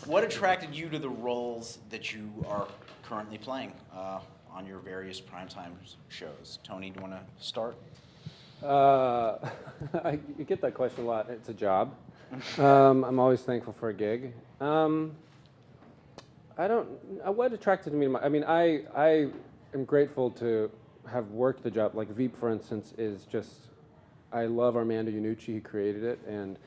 What attracted you to the roles that you are currently playing on your various primetime shows? Tony, do you want to start? You get that question a lot. It's a job. I'm always thankful for a gig. What attracted me to I am grateful to have worked the job. Like Veep, for instance, is just, I love Armando Iannucci, he created it, and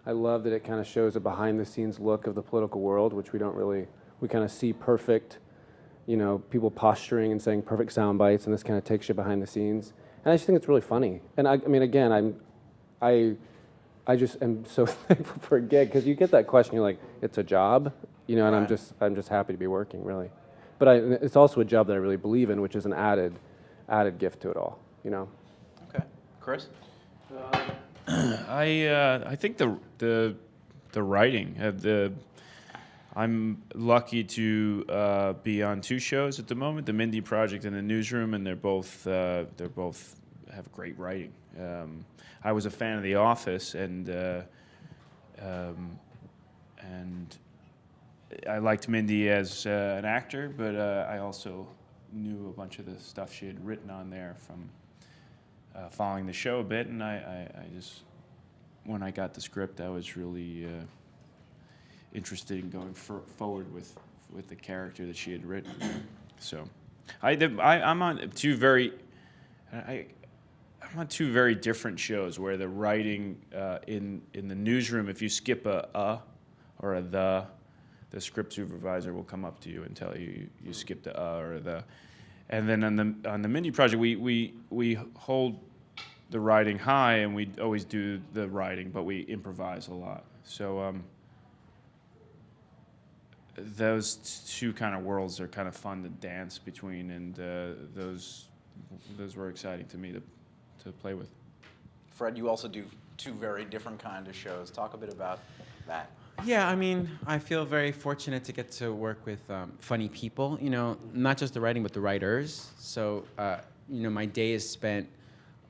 I love that it kind of shows a behind-the-scenes look of the political world, which we kind of see perfect, people posturing and saying perfect sound bites, and this kind of takes you behind the scenes. And I just think it's really funny. And I just am so thankful for a gig, because you get that question, you're like, it's a job, and Right. I'm just happy to be working, really. But it's also a job that I really believe in, which is an added gift to it all, Okay. Chris? I think the writing. I'm lucky to be on two shows at the moment, the Mindy Project and the Newsroom, and they're both have great writing. I was a fan of The Office, and I liked Mindy as an actor, but I also knew a bunch of the stuff she had written on there from following the show a bit, and I just, when I got the script, I was really interested in going forward with the character that she had written. So, I'm on two very different shows where the writing in the Newsroom, if you skip a or a the script supervisor will come up to you and tell you skipped the or the. And then on the Mindy Project, we hold the writing high, and we always do the writing, but we improvise a lot. So those two kind of worlds are kind of fun to dance between, and those were exciting to me to play with. Fred, you also do two very different kind of shows. Talk a bit about that. Yeah, I feel very fortunate to get to work with funny people, not just the writing, but the writers. So, my day is spent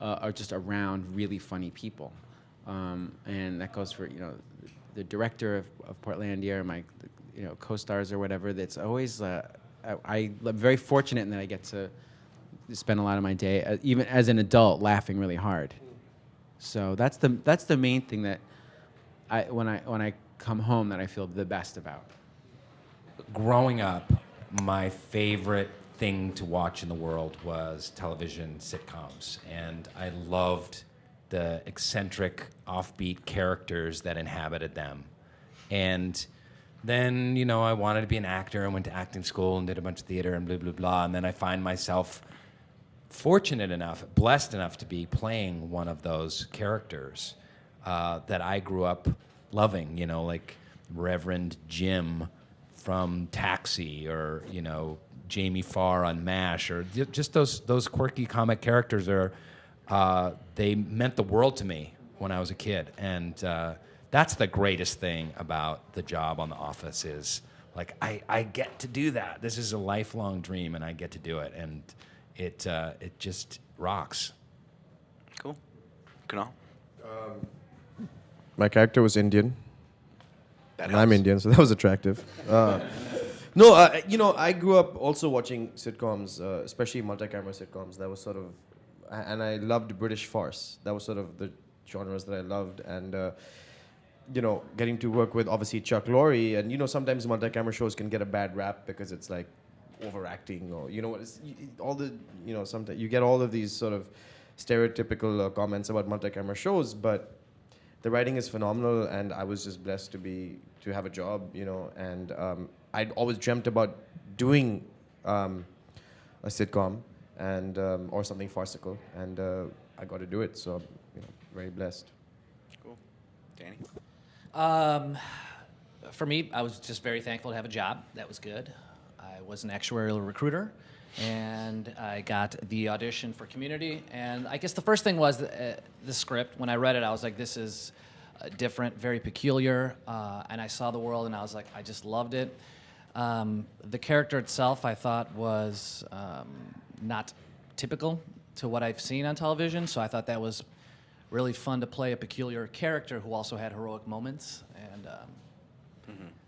are just around really funny people. And that goes for, the director of Portlandia, or my, co-stars or whatever. That's always, I'm very fortunate in that I get to spend a lot of my day, even as an adult, laughing really hard. So that's the main thing that when I come home, that I feel the best about. Growing up, my favorite thing to watch in the world was television sitcoms, and I loved the eccentric, offbeat characters that inhabited them. And then, I wanted to be an actor and went to acting school and did a bunch of theater and blah, blah, blah. And then I find myself fortunate enough, blessed enough to be playing one of those characters that I grew up loving, like Reverend Jim from Taxi, or, Jamie Farr on MASH, or just those quirky comic characters they meant the world to me when I was a kid. And that's the greatest thing about the job on The Office is, like, I get to do that. This is a lifelong dream, and I get to do it. And it just rocks. Cool. Kunal? My character was Indian. That And I'm helps. Indian, so that was attractive. I grew up also watching sitcoms, especially multi-camera sitcoms. That was sort of, and I loved British farce. That was sort of the genres that I loved. And, getting to work with, obviously, Chuck Lorre. And, sometimes multi-camera shows can get a bad rap because it's like overacting, or, sometimes you get all of these sort of stereotypical comments about multi-camera shows, but the writing is phenomenal, and I was just blessed to have a job, and I'd always dreamt about doing a sitcom and or something farcical, and I got to do it, so very blessed. Cool. Danny? For me, I was just very thankful to have a job. That was good. I was an actuarial recruiter, and I got the audition for Community. And I guess the first thing was the script. When I read it, I was like, this is different, very peculiar. And I saw the world, and I was like, I just loved it. The character itself, I thought, was not typical to what I've seen on television, so I thought that was really fun to play a peculiar character who also had heroic moments. And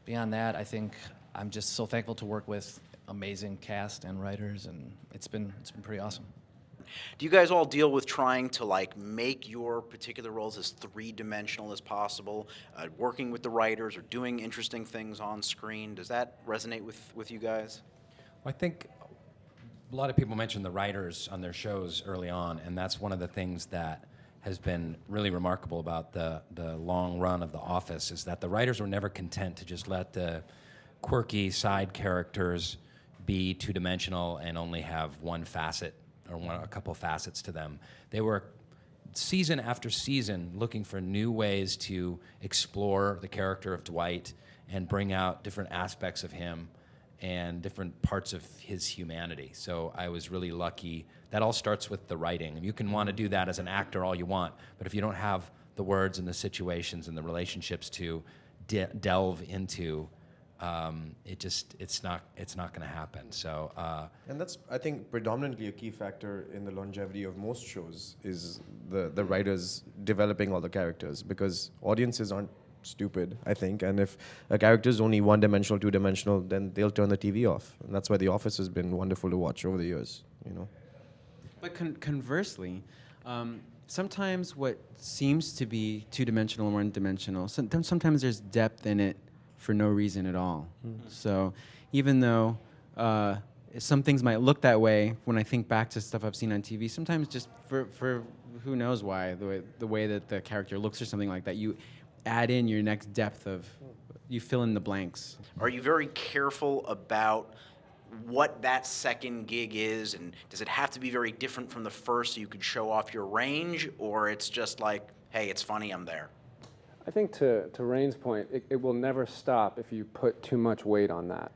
beyond that, I think I'm just so thankful to work with amazing cast and writers, and it's been pretty awesome. Do you guys all deal with trying to like make your particular roles as three-dimensional as possible, working with the writers or doing interesting things on screen? Does that resonate with you guys? I think a lot of people mention the writers on their shows early on, and that's one of the things that has been really remarkable about the long run of The Office, is that the writers were never content to just let the quirky side characters be two-dimensional and only have one facet or a couple facets to them. They were season after season looking for new ways to explore the character of Dwight and bring out different aspects of him and different parts of his humanity. So I was really lucky. That all starts with the writing. You can want to do that as an actor all you want, but if you don't have the words and the situations and the relationships to delve into, it's not going to happen. So, And that's, I think, predominantly a key factor in the longevity of most shows is the writers developing all the characters, because audiences aren't stupid, I think, and if a character is only one-dimensional, two-dimensional, then they'll turn the TV off. And that's why The Office has been wonderful to watch over the years, you know. But conversely, sometimes what seems to be two-dimensional and one-dimensional, sometimes there's depth in it for no reason at all. So even though some things might look that way, when I think back to stuff I've seen on TV, sometimes just for who knows why, the way that the character looks or something like that, you add in your next depth of, you fill in the blanks. Are you very careful about what that second gig is, and does it have to be very different from the first so you could show off your range, or it's just like, hey, it's funny, I'm there? I think to Rainn's point, it will never stop if you put too much weight on that.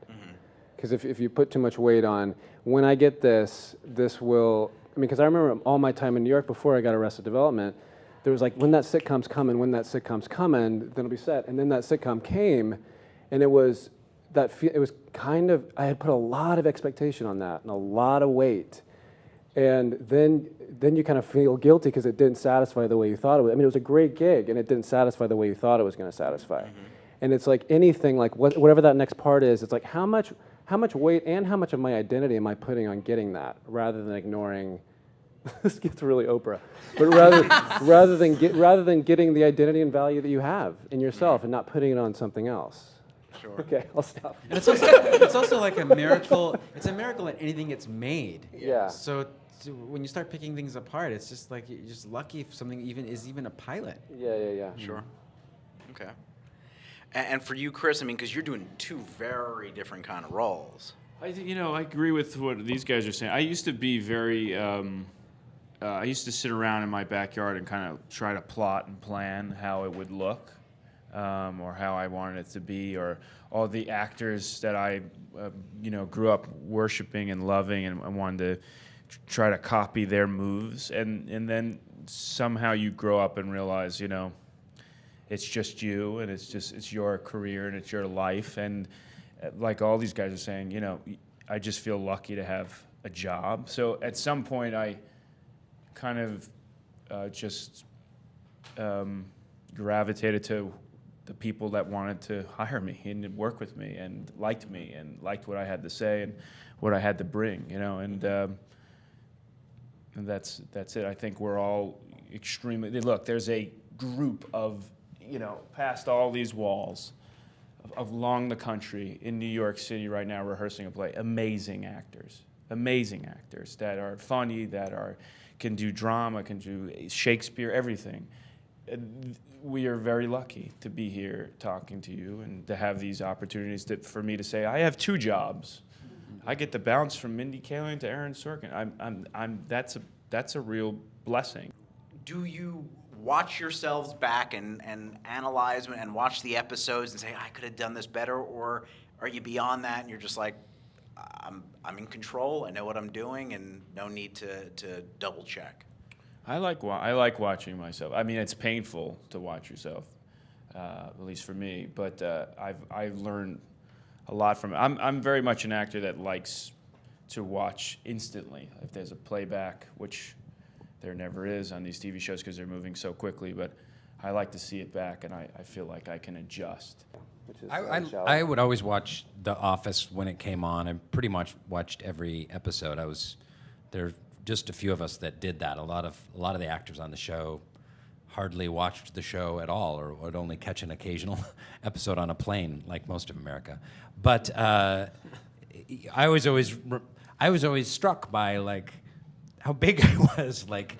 Because if you put too much weight on, when I get this will, I mean, because I remember all my time in New York before I got Arrested Development, there was like, when that sitcom's coming, then it'll be set. And then that sitcom came, and it was kind of, I had put a lot of expectation on that and a lot of weight. And then you kind of feel guilty because it didn't satisfy the way you thought it would. I mean, it was a great gig, and it didn't satisfy the way you thought it was going to satisfy. And it's like anything, like whatever that next part is, it's like how much weight and how much of my identity am I putting on getting that, rather than ignoring. This gets really Oprah, but rather than getting the identity and value that you have in yourself and not putting it on something else. Sure. Okay, I'll stop. And it's also like a miracle. It's a miracle that anything gets made. Yeah. So when you start picking things apart, it's just like you're just lucky if something is even a pilot. Yeah. Sure. Okay. And for you, Chris, I mean, because you're doing two very different kind of roles. I agree with what these guys are saying. I used to be very. I used to sit around in my backyard and kind of try to plot and plan how it would look, or how I wanted it to be, or all the actors that I, grew up worshiping and loving, and I wanted to try to copy their moves. And then somehow you grow up and realize, it's just you, and it's your career, and it's your life. And like all these guys are saying, I just feel lucky to have a job. So at some point I kind of just gravitated to the people that wanted to hire me and work with me and liked what I had to say and what I had to bring, and that's it. I think we're all extremely, look, there's a group of, past all these walls along the country in New York City right now rehearsing a play, amazing actors that are funny, can do drama, can do Shakespeare, everything. We are very lucky to be here talking to you and to have these opportunities for me to say, I have two jobs. I get the bounce from Mindy Kaling to Aaron Sorkin. That's a real blessing. Do you watch yourselves back and analyze and watch the episodes and say, I could have done this better? Or are you beyond that and you're just like, I'm in control, I know what I'm doing, and no need to double check? I like watching myself. I mean, it's painful to watch yourself, at least for me. But I've learned a lot from it. I'm very much an actor that likes to watch instantly. If there's a playback, which there never is on these TV shows because they're moving so quickly, but I like to see it back, and I feel like I can adjust. which is shallow. I would always watch The Office when it came on. I pretty much watched every episode. There are just a few of us that did that. A lot of the actors on the show hardly watched the show at all, or would only catch an occasional episode on a plane, like most of America. But I was always struck by like how big I was. Like,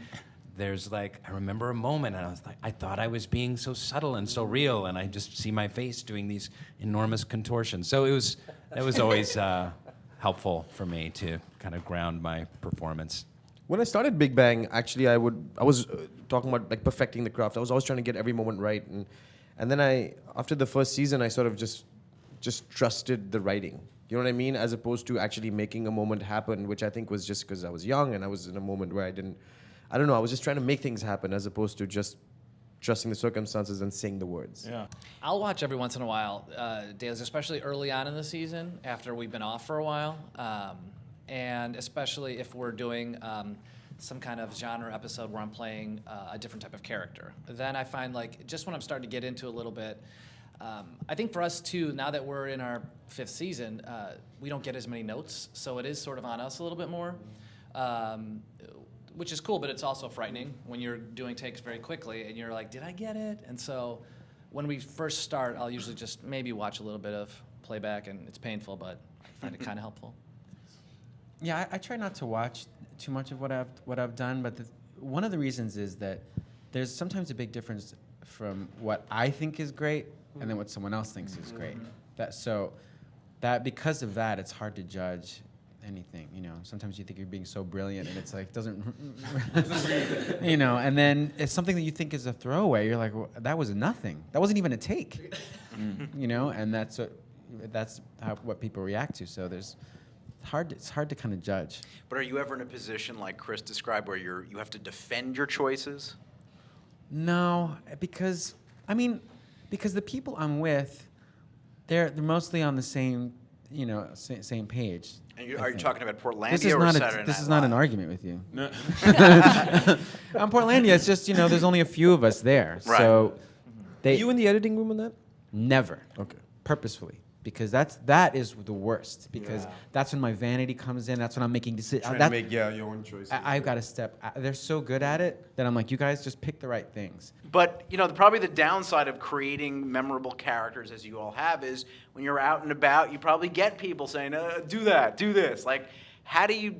I remember a moment, and I thought I was being so subtle and so real, and I just see my face doing these enormous contortions. So that was always helpful for me to kind of ground my performance. When I started Big Bang, actually, I was talking about like perfecting the craft. I was always trying to get every moment right, and then after the first season, I sort of just trusted the writing. You know what I mean? As opposed to actually making a moment happen, which I think was just because I was young and I was in a moment where I don't know, I was just trying to make things happen as opposed to just trusting the circumstances and saying the words. Yeah. I'll watch every once in a while, dailies, especially early on in the season after we've been off for a while, and especially if we're doing some kind of genre episode where I'm playing a different type of character. Then I find like just when I'm starting to get into a little bit, I think for us too, now that we're in our 5th season, we don't get as many notes, so it is sort of on us a little bit more. Which is cool, but it's also frightening when you're doing takes very quickly and you're like, did I get it? And so when we first start, I'll usually just maybe watch a little bit of playback, and it's painful, but I find it kind of helpful. Yeah, I try not to watch too much of what I've done, but one of the reasons is that there's sometimes a big difference from what I think is great and then what someone else thinks is great. That because of that, it's hard to judge anything. You know, sometimes you think you're being so brilliant, and it's like doesn't, you know. And then it's something that you think is a throwaway. You're like, well, that was nothing. That wasn't even a take. You know, and that's what people react to. So it's hard to kind of judge. But are you ever in a position like Chris described where you have to defend your choices? No, because the people I'm with, they're mostly on the same, you know, same page. And are you talking about Portlandia This is or not Saturday Night this is not an Live? argument with you. No. On Portlandia, it's just, you know, there's only a few of us there. Right. So Are you in the editing room on that? never. Okay. Purposefully. Because that is the worst. Because that's when my vanity comes in. That's when I'm making decisions. Trying to make your own choices. I've got to step. They're so good at it that I'm like, you guys just pick the right things. But, you know, probably the downside of creating memorable characters, as you all have, is when you're out and about, you probably get people saying, do that, do this. Like, how do you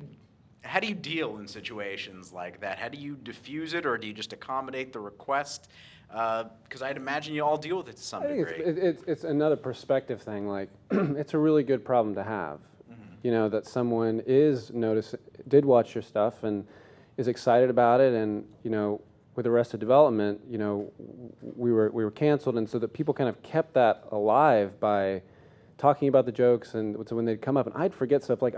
deal in situations like that? How do you diffuse it, or do you just accommodate the request? Because I'd imagine you all deal with it to some I think degree. it's another perspective thing. Like, it's a really good problem to have. You know, that someone did watch your stuff and is excited about it, and you know, with Arrested Development, you know, we were canceled, and so that people kind of kept that alive by talking about the jokes, and so when they'd come up, and I'd forget stuff. Like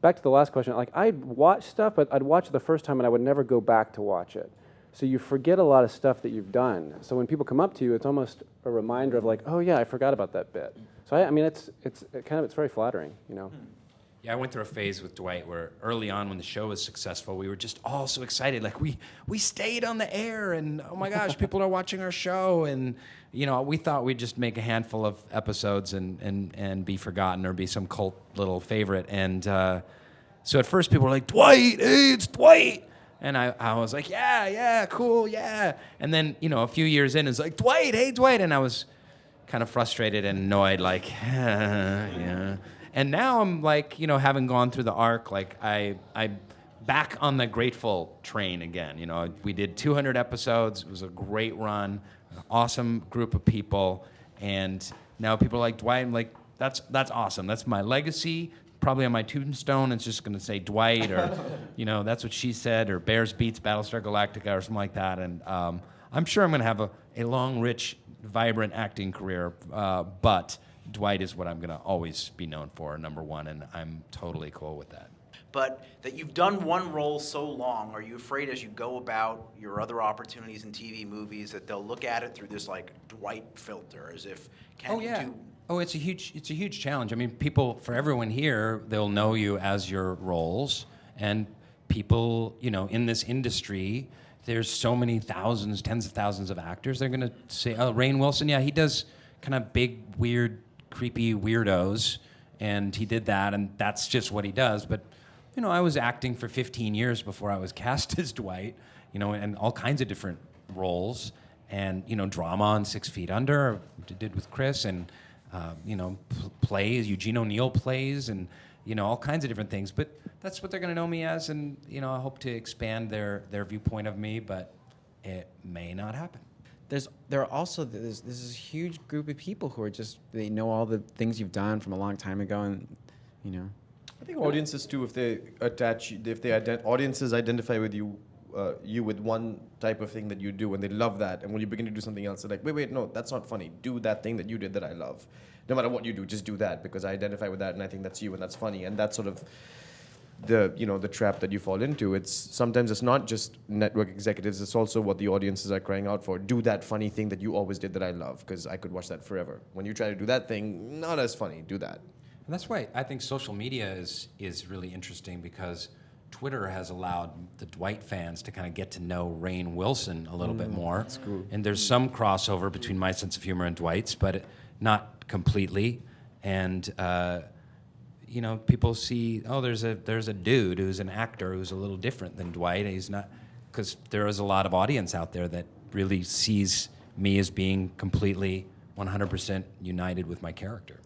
back to the last question, like I'd watch stuff, but I'd watch it the first time, and I would never go back to watch it. So you forget a lot of stuff that you've done. So when people come up to you, it's almost a reminder of like, oh yeah, I forgot about that bit. So I mean, it's very flattering, you know. Yeah, I went through a phase with Dwight where early on when the show was successful, we were just all so excited. Like we stayed on the air, and oh my gosh, people are watching our show, and you know, we thought we'd just make a handful of episodes and be forgotten or be some cult little favorite. And so at first people were like, Dwight, hey, it's Dwight. And I was like, yeah, cool, yeah. And then, you know, a few years in, it's like, Dwight, hey, Dwight. And I was kind of frustrated and annoyed, like, yeah. And now I'm like, you know, having gone through the arc, like I back on the grateful train again. You know, we did 200 episodes. It was a great run, an awesome group of people. And now people are like, Dwight, I'm like, that's awesome. That's my legacy. Probably on my tombstone, it's just going to say Dwight, or, you know, that's what she said, or Bears beats Battlestar Galactica, or something like that. And I'm sure I'm going to have a long, rich, vibrant acting career, but Dwight is what I'm going to always be known for, number one, and I'm totally cool with that. But that you've done one role so long, are you afraid as you go about your other opportunities in TV, movies, that they'll look at it through this like Dwight filter, as if It's a huge challenge. I mean, for everyone here, they'll know you as your roles, and people, you know, in this industry, there's so many thousands, tens of thousands of actors. They're going to say, oh, Rainn Wilson, yeah, he does kind of big, weird, creepy weirdos, and he did that, and that's just what he does. But I was acting for 15 years before I was cast as Dwight, and all kinds of different roles, and drama on 6 Feet Under, did with Chris, and plays, Eugene O'Neill plays, and all kinds of different things. But that's what they're going to know me as, and I hope to expand their viewpoint of me, but it may not happen. There are also there's this huge group of people who are just, they know all the things you've done from a long time ago, and I think audiences too, audiences identify with you with one type of thing that you do, and they love that, and when you begin to do something else, they're like, wait, no, that's not funny. Do that thing that you did that I love. No matter what you do, just do that, because I identify with that, and I think that's you, and that's funny. And that's sort of the trap that you fall into. Sometimes it's not just network executives, it's also what the audiences are crying out for. Do that funny thing that you always did that I love, because I could watch that forever. When you try to do that thing, not as funny. Do that. And that's why I think social media is really interesting, because Twitter has allowed the Dwight fans to kind of get to know Rainn Wilson a little bit more. That's cool. And there's some crossover between my sense of humor and Dwight's, but not completely. And people see, there's a dude who's an actor who's a little different than Dwight. He's not, because there is a lot of audience out there that really sees me as being completely 100% united with my character.